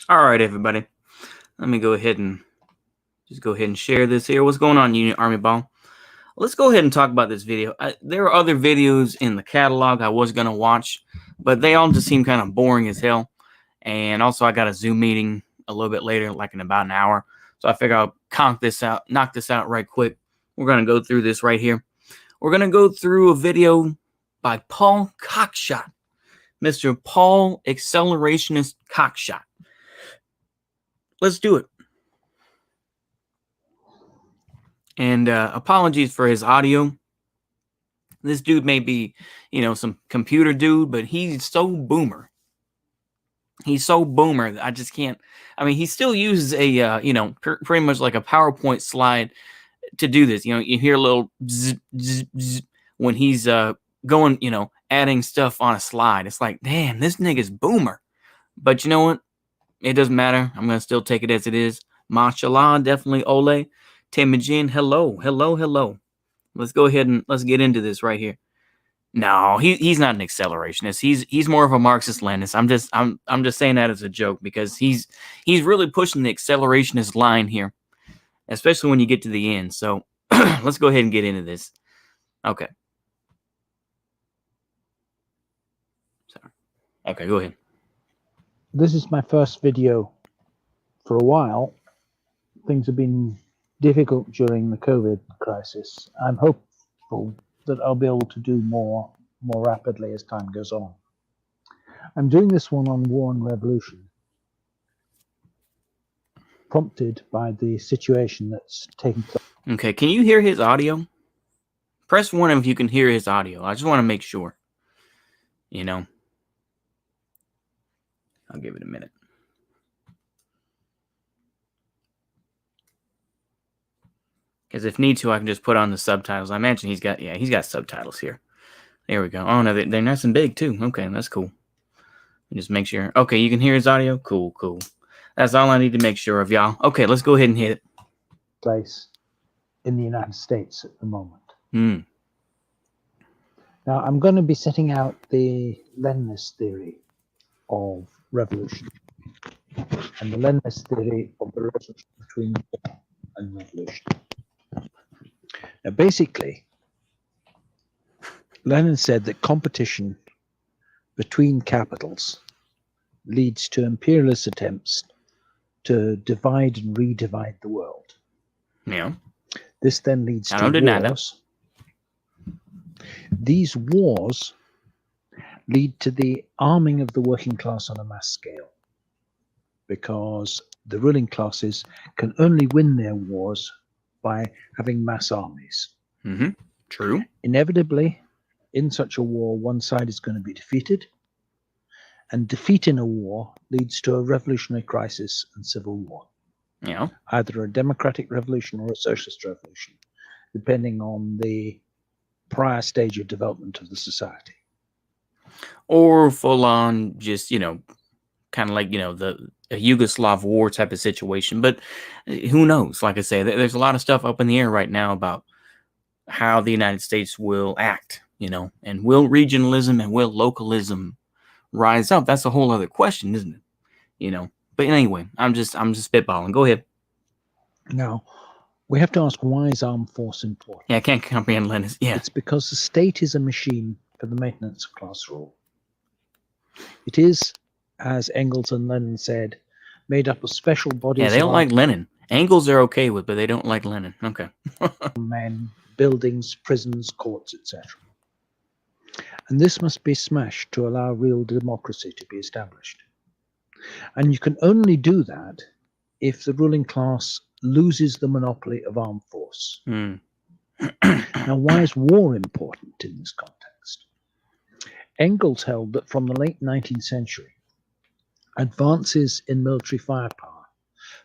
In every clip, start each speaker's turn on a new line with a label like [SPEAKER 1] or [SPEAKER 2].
[SPEAKER 1] All right, everybody. Let me go ahead and share this here. What's going on, Union Army Ball? Let's go ahead and talk about this video. There are other videos in the catalog I was going to watch, but they all just seem kind of boring as hell. And also, I got a Zoom meeting a little bit later, like in about an hour. So I figure I'll knock this out right quick. We're going to go through this right here. We're going to go through a video by Paul Cockshott, Mr. Paul Accelerationist Cockshott. Let's do it. And apologies for his audio. This dude may be, some computer dude, but he's so boomer. He's so boomer that I just can't. I mean, he still uses a, pretty much like a PowerPoint slide to do this. You hear a little zzz, zzz, zzz when he's going, adding stuff on a slide. It's like, damn, this nigga's boomer. But you know what? It doesn't matter. I'm going to still take it as it is. Mashallah, definitely ole. Temujin, hello. Let's go ahead and let's get into this right here. No, he's not an accelerationist. He's more of a Marxist-Leninist. I'm just saying that as a joke because he's really pushing the accelerationist line here, especially when you get to the end. So let's go ahead and get into this. Okay. Sorry. Okay, go ahead.
[SPEAKER 2] This is my first video for a while. Things have been difficult during the COVID crisis. I'm hopeful that I'll be able to do more rapidly as time goes on. I'm doing this one on war and revolution, prompted by the situation that's taking place.
[SPEAKER 1] Okay, can you hear his audio? Press 1 if you can hear his audio. I just want to make sure. I'll give it a minute. Because if need to, I can just put on the subtitles. I imagine he's got subtitles here. There we go. Oh, no, they're nice and big, too. Okay, that's cool. Just make sure. Okay, you can hear his audio? Cool. That's all I need to make sure of, y'all. Okay, let's go ahead and hit it.
[SPEAKER 2] Place in the United States at the moment. Now, I'm going to be setting out the Leninist theory of revolution and the Leninist theory of the relationship between war and revolution. Now, basically, Lenin said that competition between capitals leads to imperialist attempts to divide and redivide the world.
[SPEAKER 1] Yeah.
[SPEAKER 2] This then leads to wars. These wars lead to the arming of the working class on a mass scale, because the ruling classes can only win their wars by having mass armies.
[SPEAKER 1] True.
[SPEAKER 2] Inevitably, in such a war, one side is going to be defeated, and defeat in a war leads to a revolutionary crisis and civil war.
[SPEAKER 1] Yeah.
[SPEAKER 2] Either a democratic revolution or a socialist revolution, depending on the prior stage of development of the society.
[SPEAKER 1] Or full on just, kind of like, a Yugoslav war type of situation. But who knows? Like I say, there's a lot of stuff up in the air right now about how the United States will act, and will regionalism and will localism rise up? That's a whole other question, isn't it? But anyway, I'm just spitballing. Go ahead.
[SPEAKER 2] Now, we have to ask, why is armed force important?
[SPEAKER 1] Yeah, I can't comprehend Lenin. Yeah.
[SPEAKER 2] It's because the state is a machine for the maintenance of class rule. It is, as Engels and Lenin said, made up of special bodies.
[SPEAKER 1] Yeah, they don't like Lenin. Engels are okay with, but they don't like Lenin. Okay.
[SPEAKER 2] Men, buildings, prisons, courts, etc. And this must be smashed to allow real democracy to be established. And you can only do that if the ruling class loses the monopoly of armed force. Now, why is war important in this context? Engels held that from the late 19th century, advances in military firepower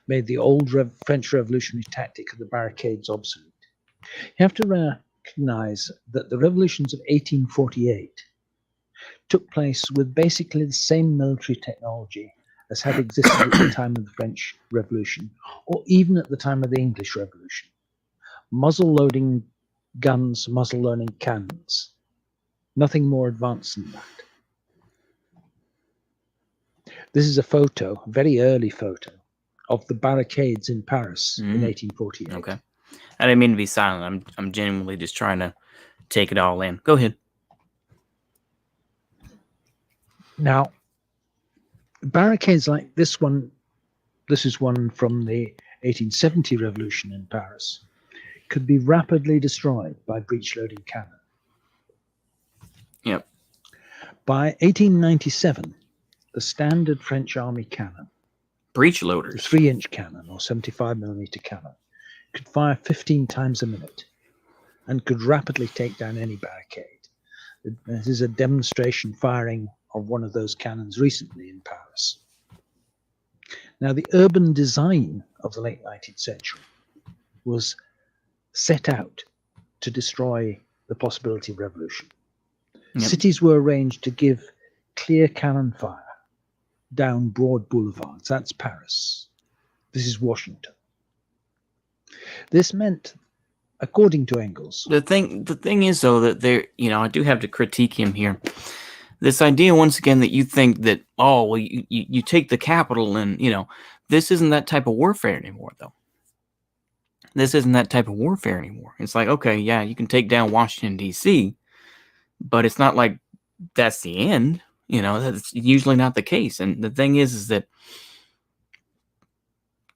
[SPEAKER 2] made the old French revolutionary tactic of the barricades obsolete. You have to recognize that the revolutions of 1848 took place with basically the same military technology as had existed at the time of the French Revolution, or even at the time of the English Revolution. Muzzle-loading guns, muzzle-loading cannons. Nothing more advanced than that. This is a photo, a very early photo, of the barricades in Paris in 1848.
[SPEAKER 1] Okay. I didn't mean to be silent. I'm genuinely just trying to take it all in. Go ahead.
[SPEAKER 2] Now, barricades like this one, this is one from the 1870 revolution in Paris, could be rapidly destroyed by breech-loading cannon.
[SPEAKER 1] Yep.
[SPEAKER 2] By 1897, the standard French army cannon,
[SPEAKER 1] breech loaders,
[SPEAKER 2] 3-inch cannon or 75mm cannon, could fire 15 times a minute and could rapidly take down any barricade. This is a demonstration firing of one of those cannons recently in Paris. Now, the urban design of the late 19th century was set out to destroy the possibility of revolution. Yep. Cities were arranged to give clear cannon fire down broad boulevards. That's Paris. This is Washington. This meant, according to Engels,
[SPEAKER 1] the thing is though that there, I do have to critique him here. This idea once again that you think that you take the capital and this isn't that type of warfare anymore though. This isn't that type of warfare anymore. It's like, okay, yeah, you can take down Washington D.C., but it's not like that's the end. That's usually not the case. And the thing is that,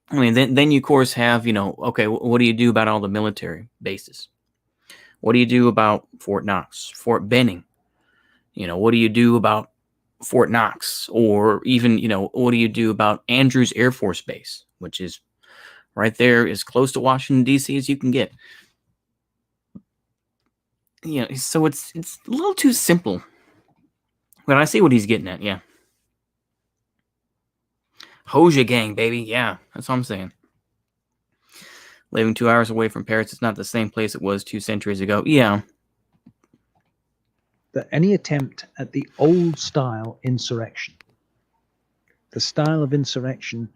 [SPEAKER 1] I mean, then you of course have, okay, what do you do about all the military bases? What do you do about Fort Knox, Fort Benning? What do you do about Fort Knox? Or even, what do you do about Andrews Air Force Base, which is right there as close to Washington, D.C. as you can get? So it's a little too simple. But I see what he's getting at, yeah. Hoja gang, baby. Yeah, that's what I'm saying. Living 2 hours away from Paris is not the same place it was 2 centuries ago. Yeah.
[SPEAKER 2] That any attempt at the old style insurrection, the style of insurrection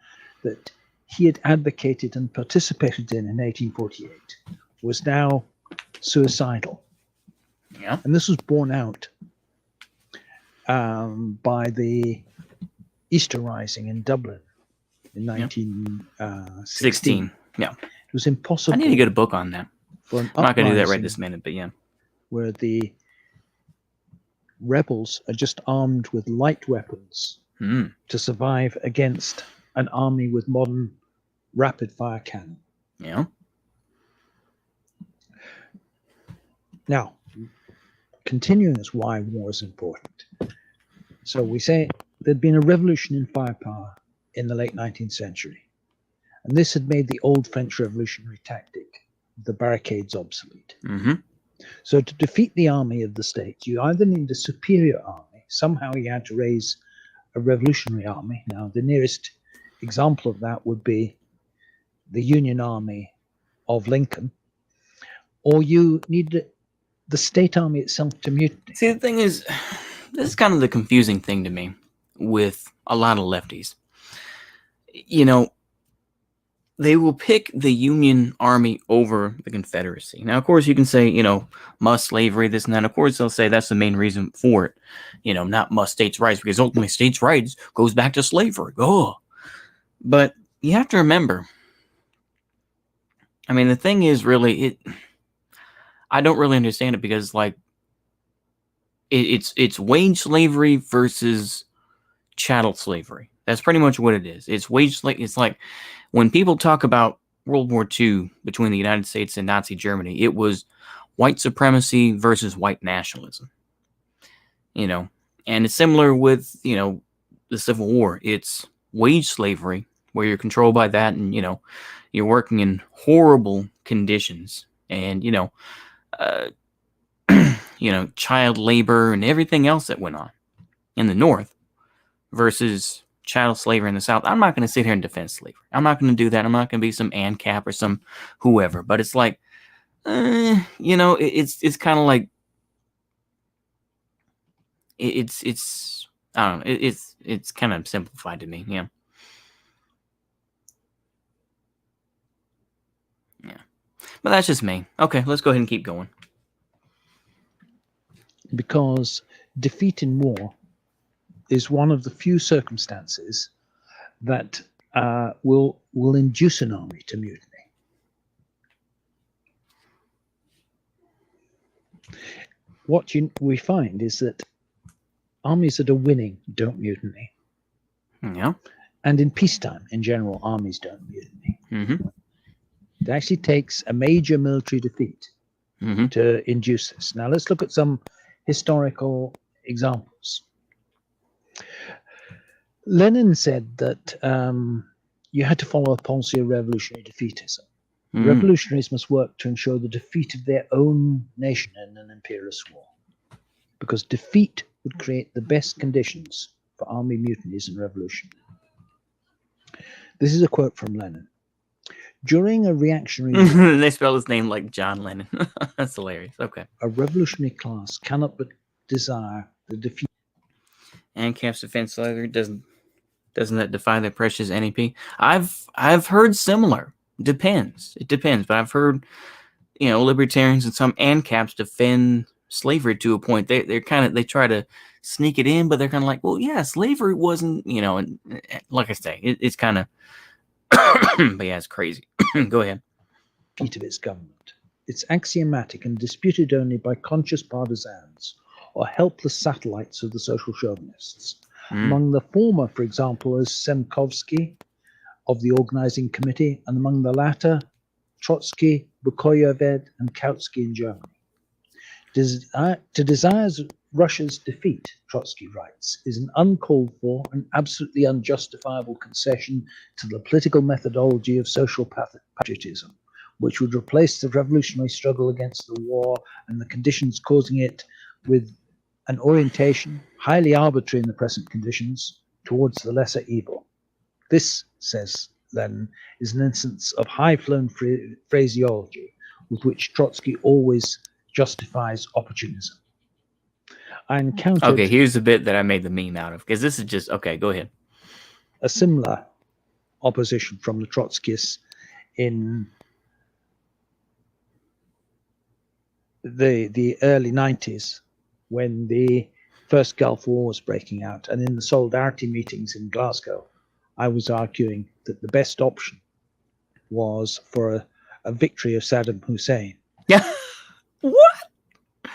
[SPEAKER 2] that he had advocated and participated in 1848, was now suicidal.
[SPEAKER 1] Yeah.
[SPEAKER 2] And this was borne out by the Easter Rising in Dublin in 1916.
[SPEAKER 1] Yeah.
[SPEAKER 2] It was impossible.
[SPEAKER 1] I need to get a book on that.
[SPEAKER 2] I'm
[SPEAKER 1] not going to do that right this minute, but yeah.
[SPEAKER 2] Where the rebels are just armed with light weapons to survive against an army with modern rapid-fire cannon.
[SPEAKER 1] Yeah.
[SPEAKER 2] Now, continuing as why war is important. So we say there'd been a revolution in firepower in the late 19th century. And this had made the old French revolutionary tactic, the barricades, obsolete.
[SPEAKER 1] Mm-hmm.
[SPEAKER 2] So to defeat the army of the state, you either need a superior army. Somehow you had to raise a revolutionary army. Now, the nearest example of that would be the Union Army of Lincoln. Or you need the state army itself to mutiny.
[SPEAKER 1] See, the thing is, this is kind of the confusing thing to me with a lot of lefties. They will pick the Union Army over the Confederacy. Now, of course, you can say, must slavery, this and that. Of course, they'll say that's the main reason for it. Not must states' rights, because ultimately states' rights goes back to slavery. Oh. But you have to remember, I mean, the thing is really, I don't really understand it because, like, it's wage slavery versus chattel slavery. That's pretty much what it is. It's wage slavery. It's like when people talk about World War II between the United States and Nazi Germany, it was white supremacy versus white nationalism. And it's similar with, the Civil War. It's wage slavery where you're controlled by that and, you're working in horrible conditions. And, child labor and everything else that went on in the North versus chattel slavery in the South. I'm not going to sit here and defend slavery. I'm not going to do that. I'm not going to be some ANCAP or some whoever. But it's like, it's kind of like it's I don't know. It's kind of simplified to me. Yeah. Yeah. But that's just me. Okay, let's go ahead and keep going.
[SPEAKER 2] Because defeat in war is one of the few circumstances that will induce an army to mutiny. What we find is that armies that are winning don't mutiny.
[SPEAKER 1] Yeah.
[SPEAKER 2] And in peacetime, in general, armies don't mutiny.
[SPEAKER 1] Mm-hmm.
[SPEAKER 2] It actually takes a major military defeat to induce this. Now, let's look at some historical examples. Lenin said that you had to follow a policy of revolutionary defeatism. Revolutionaries must work to ensure the defeat of their own nation in an imperialist war, because defeat would create the best conditions for army mutinies and revolution. This is a quote from Lenin. During a reactionary war,
[SPEAKER 1] they spell his name like John Lennon. That's hilarious. Okay.
[SPEAKER 2] A revolutionary class cannot but desire the defeat.
[SPEAKER 1] ANCAP's defense slavery doesn't that defy their precious NEP? I've heard similar. Depends. It depends. But I've heard, libertarians and some ANCAPs defend slavery to a point. They try to sneak it in, but they're kind of like, well, yeah, slavery wasn't, and like I say, it's kind of, but yeah, it's crazy. Go ahead.
[SPEAKER 2] Of its government. It's axiomatic and disputed only by conscious partisans or helpless satellites of the social chauvinists. Among the former, for example, is Semkovsky of the organizing committee, and among the latter, Trotsky, Bukoyeved, and Kautsky in Germany. To desire Russia's defeat, Trotsky writes, is an uncalled for and absolutely unjustifiable concession to the political methodology of social patriotism, which would replace the revolutionary struggle against the war and the conditions causing it with an orientation, highly arbitrary in the present conditions, towards the lesser evil. This, says Lenin, is an instance of high-flown phraseology with which Trotsky always justifies opportunism. I encountered...
[SPEAKER 1] Okay, here's the bit that I made the meme out of, because this is just... Okay, go ahead.
[SPEAKER 2] A similar opposition from the Trotskyists in the early 90s, when the first Gulf War was breaking out, and in the solidarity meetings in Glasgow, I was arguing that the best option was for a victory of Saddam Hussein.
[SPEAKER 1] Yeah. What?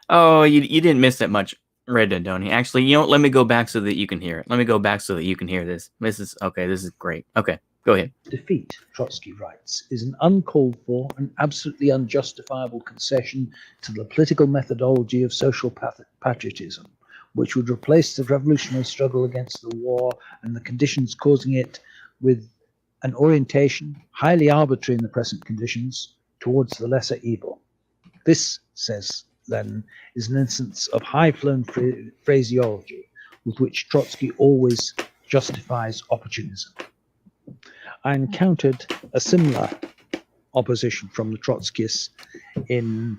[SPEAKER 1] Oh, you didn't miss that much, Red Dead, don't you? Actually, let me go back so that you can hear it. Let me go back so that you can hear this. This is great. Okay, go ahead.
[SPEAKER 2] Defeat, Trotsky writes, is an uncalled for and absolutely unjustifiable concession to the political methodology of social patriotism, which would replace the revolutionary struggle against the war and the conditions causing it with an orientation, highly arbitrary in the present conditions, towards the lesser evil. This, says Lenin, is an instance of high-flown phraseology with which Trotsky always justifies opportunism. I encountered a similar opposition from the Trotskyists in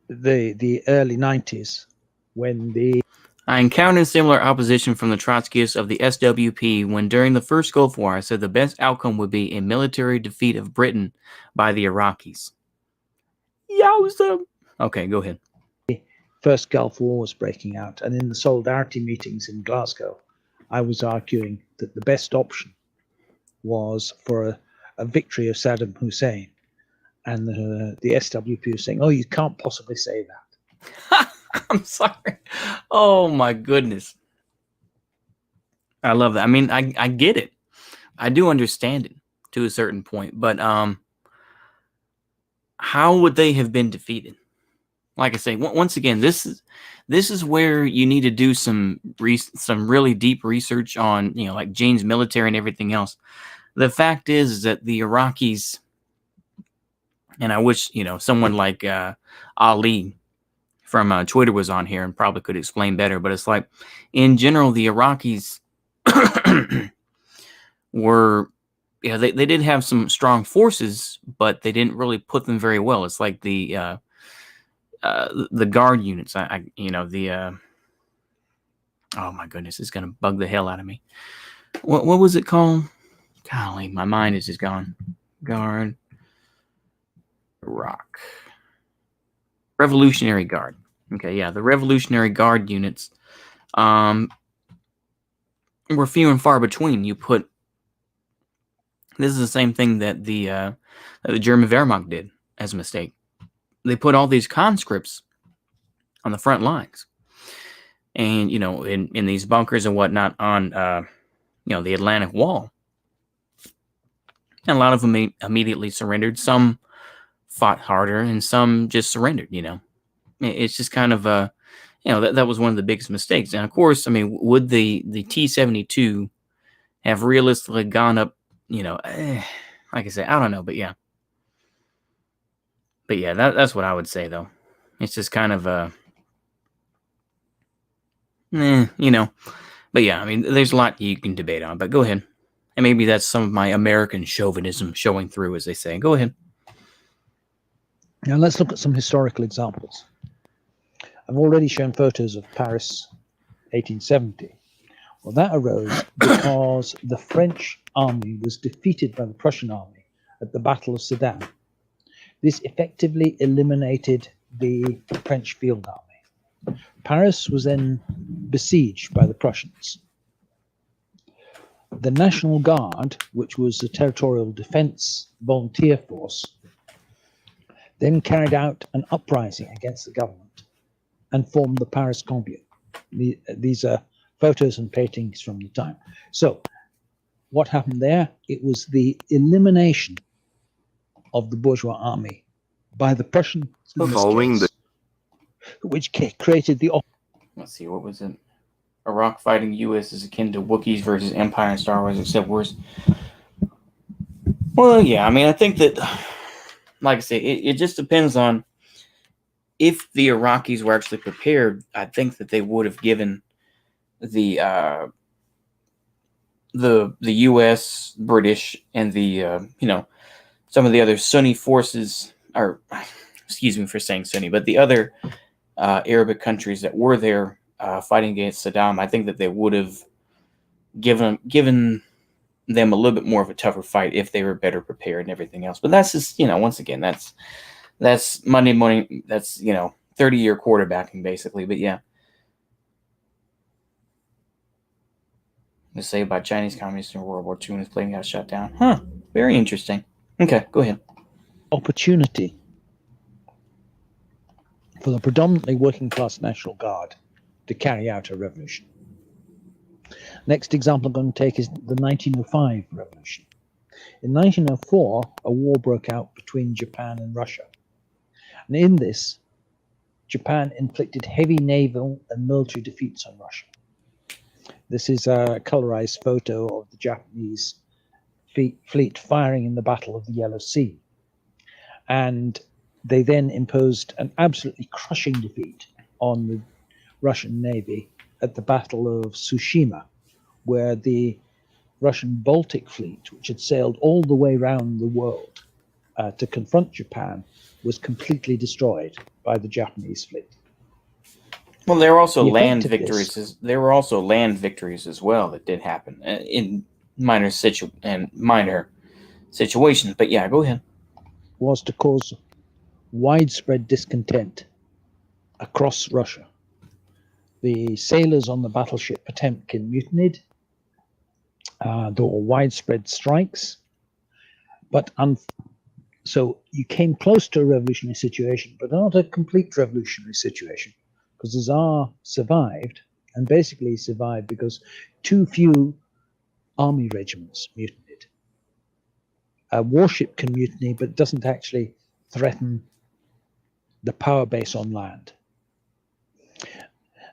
[SPEAKER 2] the early 90s, when
[SPEAKER 1] I encountered similar opposition from the Trotskyists of the SWP when during the first Gulf War I said the best outcome would be a military defeat of Britain by the Iraqis. Yowza! Okay, go ahead.
[SPEAKER 2] The first Gulf War was breaking out, and in the solidarity meetings in Glasgow, I was arguing that the best option was for a victory of Saddam Hussein. And the SWP was saying, oh, you can't possibly say that.
[SPEAKER 1] I'm sorry. Oh, my goodness. I love that. I mean, I get it. I do understand it to a certain point. But how would they have been defeated? Like I say, once again, this is where you need to do some really deep research on, like Jane's military and everything else. The fact is that the Iraqis And I wish, someone like Ali from Twitter was on here and probably could explain better. But it's like, in general, the Iraqis were, they did have some strong forces, but they didn't really put them very well. It's like the guard units. Oh my goodness, it's gonna bug the hell out of me. What was it called? Golly, my mind is just gone. Guard, Iraq, Revolutionary Guard. Okay, yeah, the Revolutionary Guard units were few and far between. This is the same thing that the German Wehrmacht did as a mistake. They put all these conscripts on the front lines, and in these bunkers and whatnot on the Atlantic Wall. And a lot of them immediately surrendered. Some fought harder, and some just surrendered. It's just kind of that was one of the biggest mistakes. And of course, would the T-72 have realistically gone up? Like I said, I don't know, but yeah, that's what I would say though. It's just kind of but yeah, there's a lot you can debate on. But go ahead, and maybe that's some of my American chauvinism showing through, as they say. Go ahead.
[SPEAKER 2] Now let's look at some historical examples. I've already shown photos of Paris 1870. Well, that arose because the French army was defeated by the Prussian army at the Battle of Sedan. This effectively eliminated the French field army. Paris was then besieged by the Prussians. The National Guard, which was the territorial defense volunteer force, then carried out an uprising against the government and formed the Paris Commune. These are photos and paintings from the time. So what happened there? It was the elimination of the bourgeois army by the Prussians, which created the...
[SPEAKER 1] Let's see, what was it? Iraq fighting U.S. is akin to Wookiees versus Empire in Star Wars, except worse. Well, yeah, I think that, like I say, it just depends on if the Iraqis were actually prepared. I think that they would have given the U.S., British, and the some of the other Sunni forces, or excuse me for saying Sunni, but the other Arabic countries that were there fighting against Saddam. I think that they would have given them a little bit more of a tougher fight if they were better prepared and everything else. But that's just, once again, that's Monday morning. That's 30-year quarterbacking basically. But yeah. Was saved by Chinese communists in World War II and his plane got shut down. Huh. Very interesting. Okay, go ahead.
[SPEAKER 2] Opportunity for the predominantly working class National Guard to carry out a revolution. Next example I'm going to take is the 1905 revolution. In 1904, a war broke out between Japan and Russia. And in this, Japan inflicted heavy naval and military defeats on Russia. This is a colorized photo of the Japanese fleet firing in the Battle of the Yellow Sea. And they then imposed an absolutely crushing defeat on the Russian Navy at the Battle of Tsushima, where the Russian Baltic fleet, which had sailed all the way around the world to confront Japan, was completely destroyed by the Japanese fleet.
[SPEAKER 1] Well, there were also land victories. There were also land victories as well that did happen in minor situations. But yeah, go ahead.
[SPEAKER 2] Was to cause widespread discontent across Russia. The sailors on the battleship Potemkin mutinied. There were widespread strikes, but so you came close to a revolutionary situation, but not a complete revolutionary situation, because the Tsar survived, and basically survived because too few army regiments mutinied. A warship can mutiny, but doesn't actually threaten the power base on land.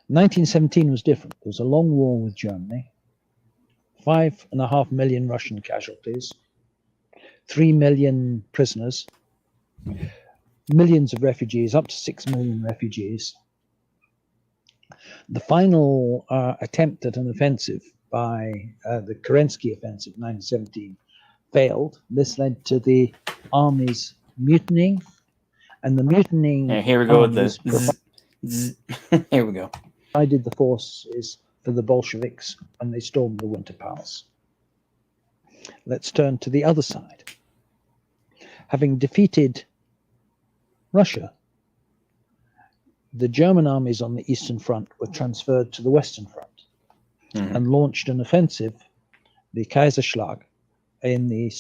[SPEAKER 2] 1917 was different. There was a long war with Germany, 5.5 million Russian casualties, 3 million prisoners, millions of refugees, up to 6 million refugees. The final attempt at an offensive by the Kerensky offensive in 1917 failed. This led to the army's mutinying, and the mutinying.
[SPEAKER 1] Here we go with the here we go.
[SPEAKER 2] Provided the forces for the Bolsheviks, and they stormed the Winter Palace. Let's turn to the other side. Having defeated Russia, the German armies on the Eastern Front were transferred to the Western Front and launched an offensive, the Kaiserschlag, in the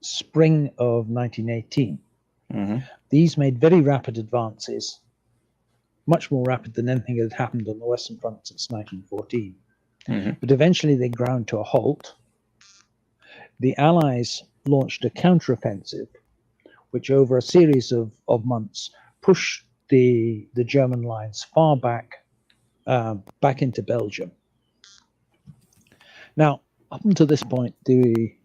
[SPEAKER 2] spring of 1918. These made very rapid advances, much more rapid than anything that had happened on the Western Front since 1914. But eventually they ground to a halt. The Allies launched a counteroffensive, which over a series of months pushed the German lines far back into Belgium. Now, up until this point, the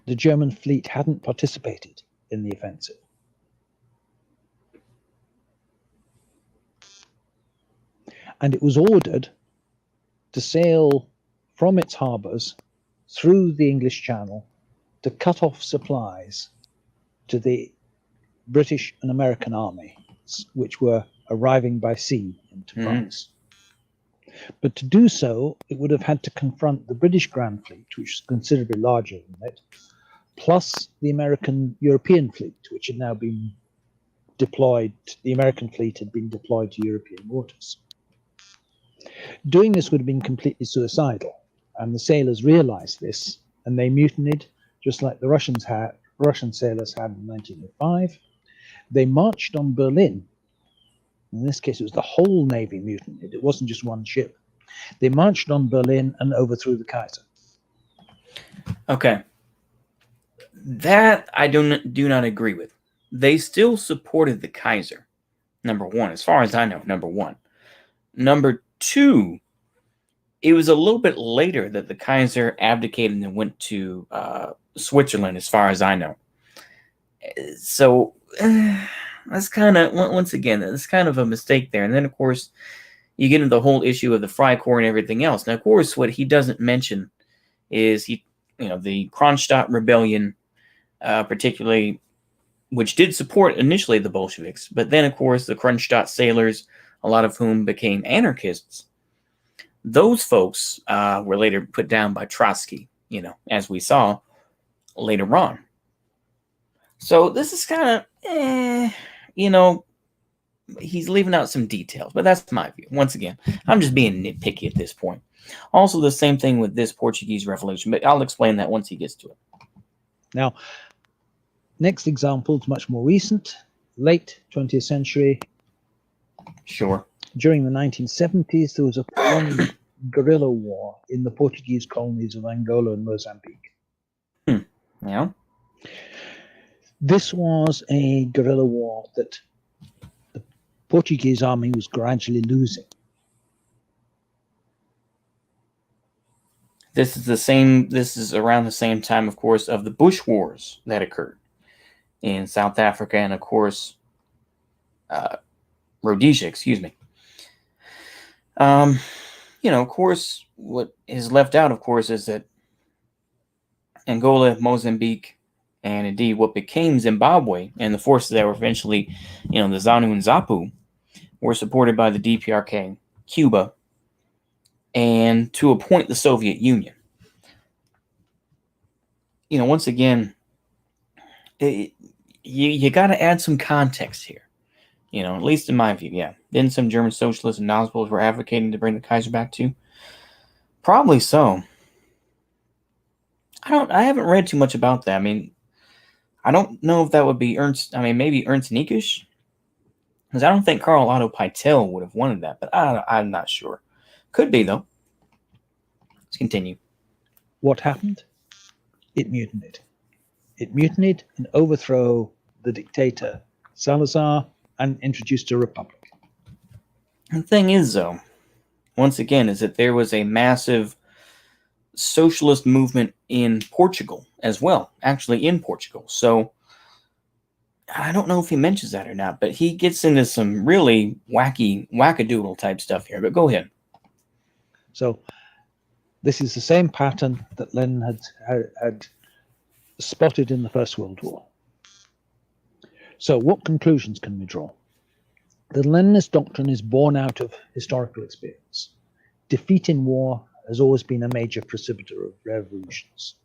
[SPEAKER 2] German fleet hadn't participated in the offensive. And it was ordered to sail from its harbours through the English Channel to cut off supplies to the British and American armies, which were arriving by sea into France. But to do so, it would have had to confront the British Grand Fleet, which was considerably larger than it, plus the American European fleet, which had now been deployed. The American fleet had been deployed to European waters. Doing this would have been completely suicidal, and the sailors realized this, and they mutinied, just like the Russian sailors had in 1905. They marched on Berlin. In this case, it was the whole navy mutinied. It wasn't just one ship. They marched on Berlin and overthrew the Kaiser.
[SPEAKER 1] Okay. That I do not agree with. They still supported the Kaiser, number one, as far as I know, number one. Number two, it was a little bit later that the Kaiser abdicated and went to Switzerland, as far as I know. So that's kind of, once again, that's kind of a mistake there. And then, of course, you get into the whole issue of the Freikorps and everything else. Now, of course, what he doesn't mention is the Kronstadt Rebellion, particularly, which did support initially the Bolsheviks, but then, of course, the Kronstadt sailors, a lot of whom became anarchists. Those folks were later put down by Trotsky, as we saw later on. So this is kind of, he's leaving out some details, but that's my view. Once again, I'm just being nitpicky at this point. Also, the same thing with this Portuguese Revolution, but I'll explain that once he gets to it.
[SPEAKER 2] Now, next example is much more recent, late 20th century.
[SPEAKER 1] Sure.
[SPEAKER 2] During the 1970s, there was a prolonged guerrilla war in the Portuguese colonies of Angola and Mozambique.
[SPEAKER 1] Yeah.
[SPEAKER 2] This was a guerrilla war that the Portuguese army was gradually losing.
[SPEAKER 1] This is around the same time, of course, of the Bush Wars that occurred in South Africa and, of course, Rhodesia, excuse me. Of course, what is left out, of course, is that Angola, Mozambique, and indeed what became Zimbabwe and the forces that were eventually, the ZANU and ZAPU, were supported by the DPRK, Cuba, and to a point the Soviet Union. Once again, you got to add some context here. At least in my view, yeah. Then some German socialists and Nazis were advocating to bring the Kaiser back too. Probably so. I haven't read too much about that. I mean, I don't know if that would be maybe Ernst Niekisch, because I don't think Karl Otto Peitel would have wanted that, but I'm not sure. Could be, though. Let's continue.
[SPEAKER 2] What happened? It mutinied. It mutinied and overthrew the dictator Salazar and introduced a republic.
[SPEAKER 1] The thing is, though, once again, is that there was a massive socialist movement in Portugal as well, actually in Portugal. So I don't know if he mentions that or not, but he gets into some really wackadoodle type stuff here. But go ahead.
[SPEAKER 2] So this is the same pattern that Lenin had spotted in the First World War. So what conclusions can we draw? The Leninist doctrine is born out of historical experience. Defeat in war has always been a major precipitator of revolutions,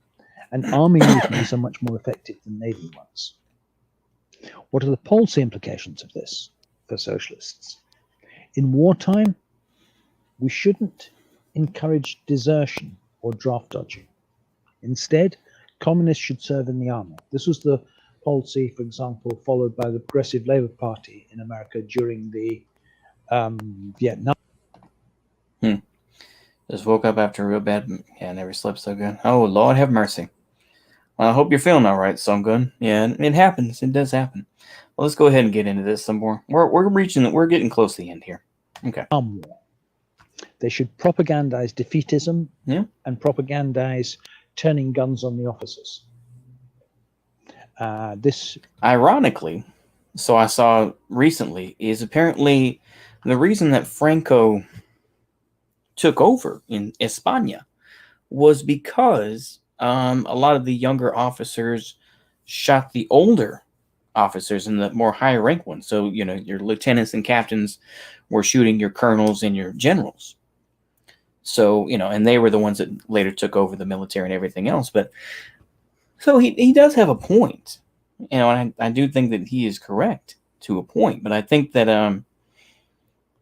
[SPEAKER 2] and army mutinies are much more effective than naval ones. What are the policy implications of this for socialists? In wartime, we shouldn't encourage desertion or draft dodging. Instead, communists should serve in the army. This was the policy, for example, followed by the Progressive Labour Party in America during the Vietnam.
[SPEAKER 1] Just woke up after a real bad. Yeah, never slept so good. Oh, Lord have mercy. Well, I hope you're feeling all right, Songun. Yeah, it happens. It does happen. Well, let's go ahead and get into this some more. We're getting close to the end here. Okay.
[SPEAKER 2] They should propagandize defeatism and propagandize turning guns on the officers. This,
[SPEAKER 1] ironically, so I saw recently, is apparently the reason that Franco took over in España was because a lot of the younger officers shot the older officers and the more higher rank ones. So, your lieutenants and captains were shooting your colonels and your generals. So, and they were the ones that later took over the military and everything else. But so he does have a point. And I do think that he is correct to a point. But I think that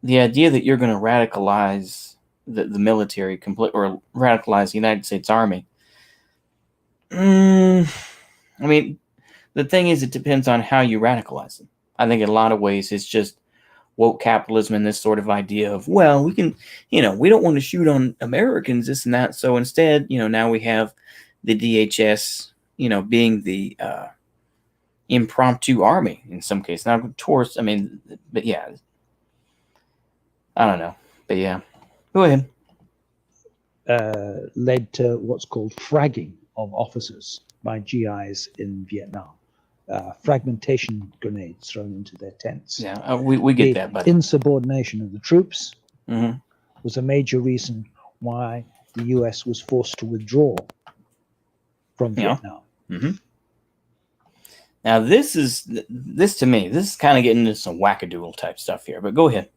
[SPEAKER 1] the idea that you're going to radicalize the military or radicalize the United States Army. I mean, the thing is, it depends on how you radicalize them. I think in a lot of ways it's just woke capitalism and this sort of idea of, well, we can, we don't want to shoot on Americans, this and that. So instead, now we have the DHS, being the impromptu army in some cases. Now, of course, but yeah, I don't know. But yeah, go ahead.
[SPEAKER 2] Led to what's called fragging of officers by GIs in Vietnam. Fragmentation grenades thrown into their tents.
[SPEAKER 1] Yeah, we get that, buddy.
[SPEAKER 2] Insubordination of the troops was a major reason why the US was forced to withdraw from Vietnam.
[SPEAKER 1] Now, this to me, this is kind of getting into some wackadoodle type stuff here, but go ahead.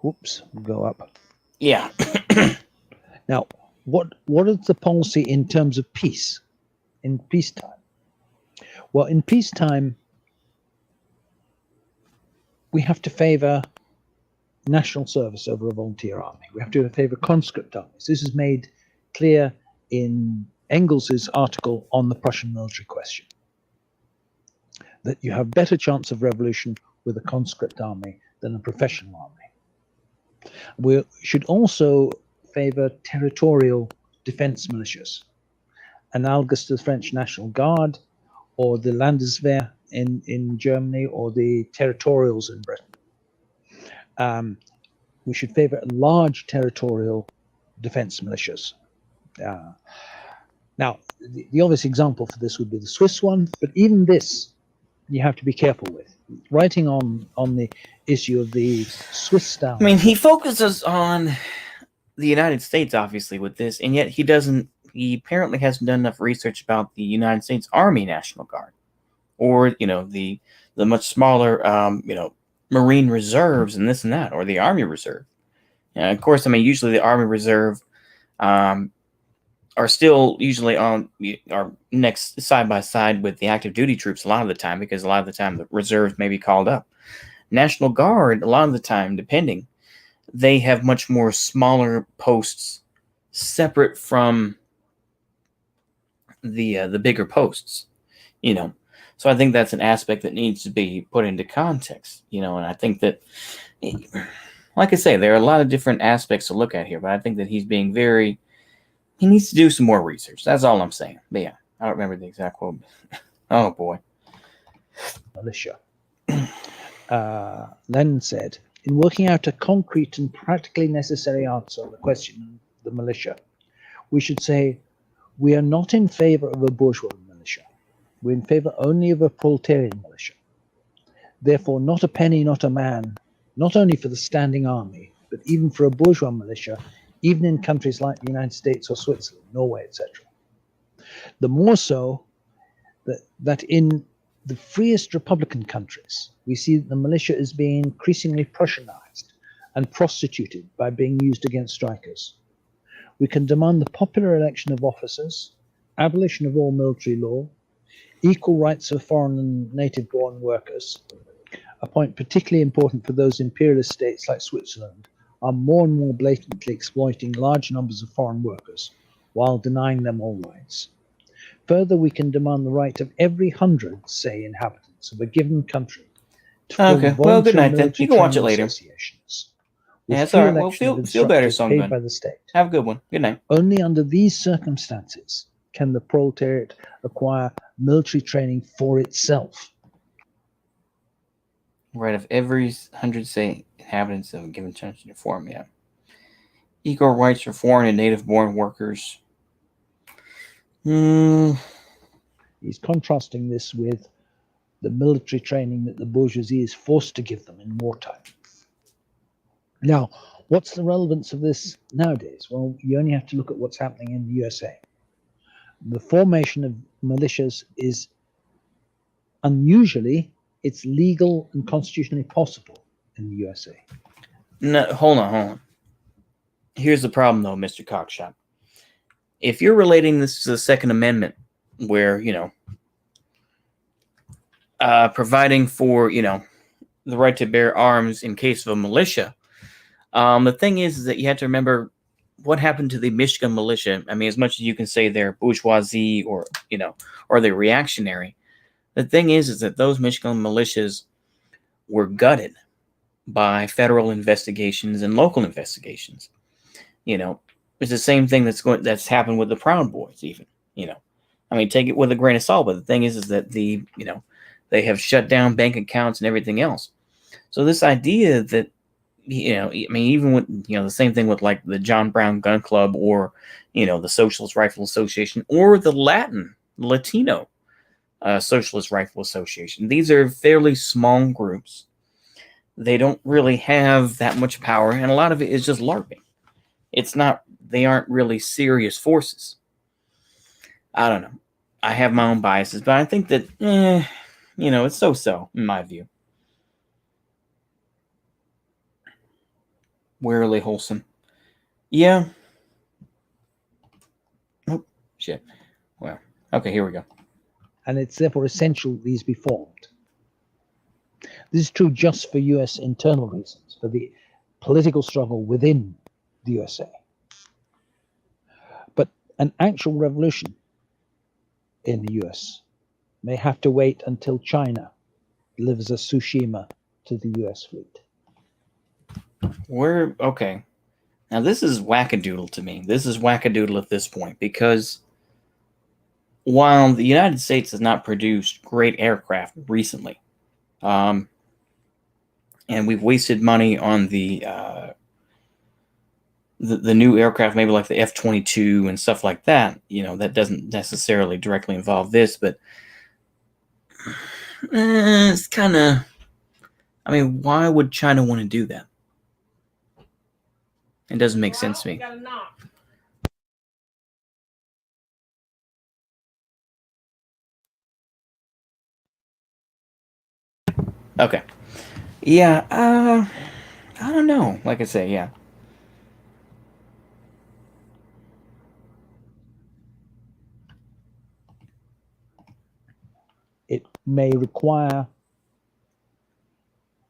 [SPEAKER 2] Whoops, we'll go up.
[SPEAKER 1] Yeah.
[SPEAKER 2] Now, what is the policy in terms of peace? In peacetime? Well, in peacetime, we have to favor national service over a volunteer army. We have to favor conscript armies. This is made clear in Engels's article on the Prussian military question, that you have better chance of revolution with a conscript army than a professional army. We should also favor territorial defense militias, analogous to the French National Guard or the Landeswehr in Germany or the territorials in Britain. We should favor large territorial defense militias. Now, the obvious example for this would be the Swiss one, but even this you have to be careful with. Writing on the issue of the Swiss style.
[SPEAKER 1] He focuses on the United States, obviously, with this, and yet he apparently hasn't done enough research about the United States Army National Guard, or, the much smaller, Marine Reserves and this and that, or the Army Reserve. And of course, usually the Army Reserve are still usually are next side by side with the active duty troops a lot of the time, because a lot of the time the reserves may be called up. National Guard, a lot of the time, depending, they have much more smaller posts separate from the bigger posts, So I think that's an aspect that needs to be put into context, and I think that, like I say, there are a lot of different aspects to look at here, but I think that he's being he needs to do some more research. That's all I'm saying. But yeah, I don't remember the exact quote. Oh boy.
[SPEAKER 2] Militia. Lenin said, in working out a concrete and practically necessary answer on the question of the militia, we should say, we are not in favor of a bourgeois militia. We're in favour only of a proletarian militia. Therefore, not a penny, not a man, not only for the standing army, but even for a bourgeois militia, even in countries like the United States or Switzerland, Norway, etc. The more so that in the freest republican countries, we see that the militia is being increasingly Prussianized and prostituted by being used against strikers. We can demand the popular election of officers, abolition of all military law, equal rights of foreign and native-born workers, a point particularly important for those imperialist states like Switzerland are more and more blatantly exploiting large numbers of foreign workers while denying them all rights. Further, we can demand the right of every 100, say, inhabitants of a given country to form
[SPEAKER 1] Okay, well, good night then.
[SPEAKER 2] military
[SPEAKER 1] You can watch it
[SPEAKER 2] training
[SPEAKER 1] later.
[SPEAKER 2] associations with
[SPEAKER 1] Yeah, that's
[SPEAKER 2] free
[SPEAKER 1] all right. Well,
[SPEAKER 2] election of
[SPEAKER 1] feel better,
[SPEAKER 2] instructors paid
[SPEAKER 1] Songbun.
[SPEAKER 2] by the state.
[SPEAKER 1] Have a good one. Good night.
[SPEAKER 2] Only under these circumstances can the proletariat acquire military training for itself.
[SPEAKER 1] Right, of every 100, say, inhabitants of a given country to form, yeah. Equal rights for foreign and native-born workers.
[SPEAKER 2] He's contrasting this with the military training that the bourgeoisie is forced to give them in wartime. Now, what's the relevance of this nowadays? Well, you only have to look at what's happening in the USA. The formation of militias is unusually, it's legal and constitutionally possible in the USA.
[SPEAKER 1] No, hold on. Here's the problem, though, Mr. Cockshott. If you're relating this to the Second Amendment, where, providing for, the right to bear arms in case of a militia, the thing is that you have to remember what happened to the Michigan militia. I mean, as much as you can say they're bourgeoisie or they're reactionary, the thing is that those Michigan militias were gutted by federal investigations and local investigations. It's the same thing that's happened with the Proud Boys, even. I mean, take it with a grain of salt. But the thing is that they have shut down bank accounts and everything else. So this idea that I mean, even with the same thing with like the John Brown Gun Club or the Socialist Rifle Association or the Latino Socialist Rifle Association. These are fairly small groups. They don't really have that much power, and a lot of it is just LARPing. They aren't really serious forces. I don't know. I have my own biases, but I think that, it's so-so, in my view. Wearily wholesome. Yeah. Oh, shit. Well, okay, here we go.
[SPEAKER 2] And it's therefore essential these be formed. This is true just for US internal reasons, for the political struggle within the USA. But an actual revolution in the US may have to wait until China delivers a Tsushima to the US fleet.
[SPEAKER 1] Okay. Now this is wackadoodle to me. This is wackadoodle at this point, because while the United States has not produced great aircraft recently, and we've wasted money on the new aircraft, maybe like the F-22 and stuff like that, that doesn't necessarily directly involve this, but it's kind of, I mean, why would China want to do that? It doesn't make sense to me. Okay. Yeah, I don't know. Like I say, yeah.
[SPEAKER 2] It may require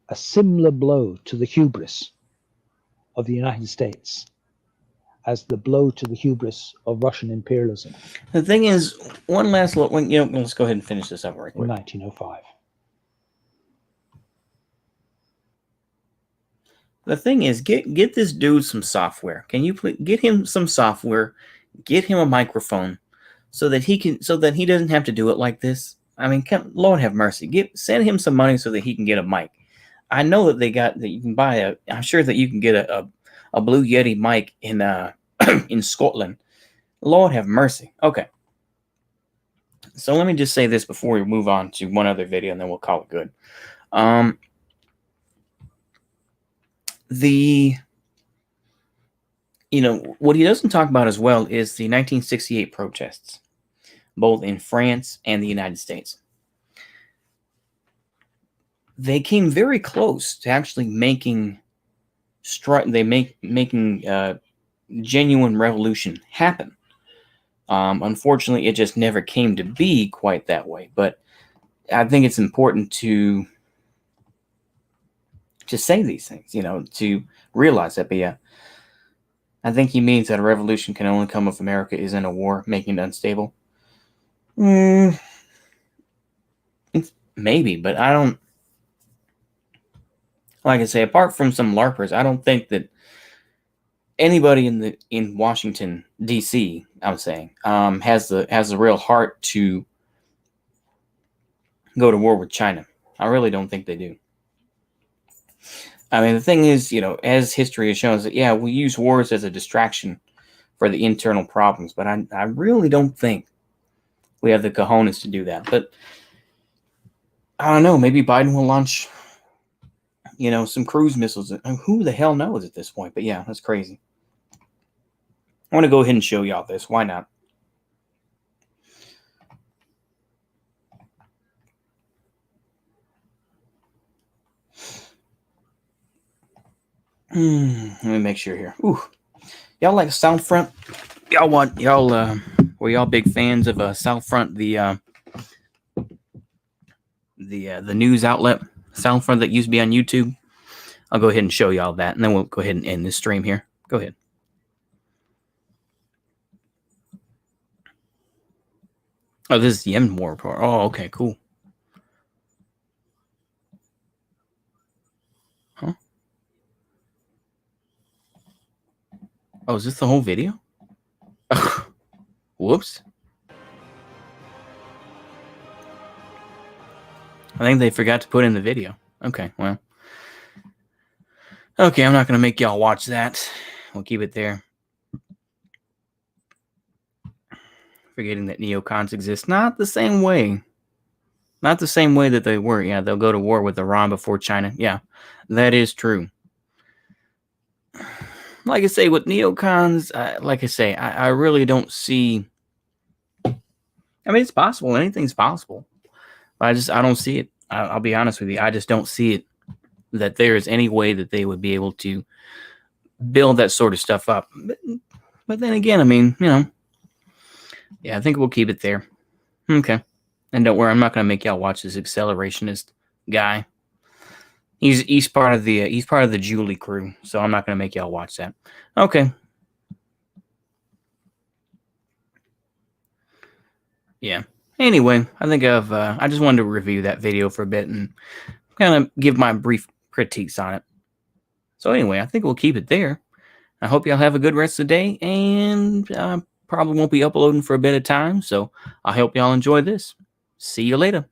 [SPEAKER 2] a similar blow to the hubris of the United States as the blow to the hubris of Russian imperialism.
[SPEAKER 1] The thing is, one last look. Let's go ahead and finish this up right quick.
[SPEAKER 2] In 1905.
[SPEAKER 1] The thing is, get this dude some software. Can you please get him some software? Get him a microphone, so that he doesn't have to do it like this. I mean, Lord have mercy. Send him some money so that he can get a mic. I know that you can buy I'm sure that you can get a Blue Yeti mic in in Scotland. Lord have mercy. Okay. So let me just say this before we move on to one other video, and then we'll call it good. What he doesn't talk about as well is the 1968 protests, both in France and the United States. They came very close to actually making genuine revolution happen. Unfortunately, it just never came to be quite that way. But I think it's important to say these things, to realize that. But yeah, I think he means that a revolution can only come if America is in a war, making it unstable. Maybe, but I don't. Like I say, apart from some LARPers, I don't think that anybody in Washington D.C. I'm saying has the real heart to go to war with China. I really don't think they do. I mean, the thing is, as history has shown us that, yeah, we use wars as a distraction for the internal problems, but I really don't think we have the cojones to do that. But I don't know, maybe Biden will launch, some cruise missiles. Who the hell knows at this point? But yeah, that's crazy. I want to go ahead and show y'all this. Why not? Let me make sure here. Ooh, y'all like Southfront? Were y'all big fans of Southfront, the news outlet Southfront that used to be on YouTube? I'll go ahead and show y'all that, and then we'll go ahead and end this stream here. Go ahead. Oh, this is the Yemen War report. Oh, okay, cool. Huh? Oh, is this the whole video? Whoops. I think they forgot to put in the video. Okay, well. Okay, I'm not going to make y'all watch that. We'll keep it there. Forgetting that neocons exist. Not the same way. Not the same way that they were. Yeah, they'll go to war with Iran before China. Yeah, that is true. Like I say, with neocons, I really don't see. I mean, it's possible. Anything's possible. But I don't see it. I'll be honest with you. I just don't see it, that there is any way that they would be able to build that sort of stuff up. But then again, I mean, yeah, I think we'll keep it there. Okay. And don't worry, I'm not going to make y'all watch this accelerationist guy. He's part of the Julie crew, so I'm not going to make y'all watch that. Okay. Yeah. Anyway, I think I just wanted to review that video for a bit and kind of give my brief critiques on it. So anyway, I think we'll keep it there. I hope y'all have a good rest of the day, and probably won't be uploading for a bit of time, so I hope y'all enjoy this. See you later.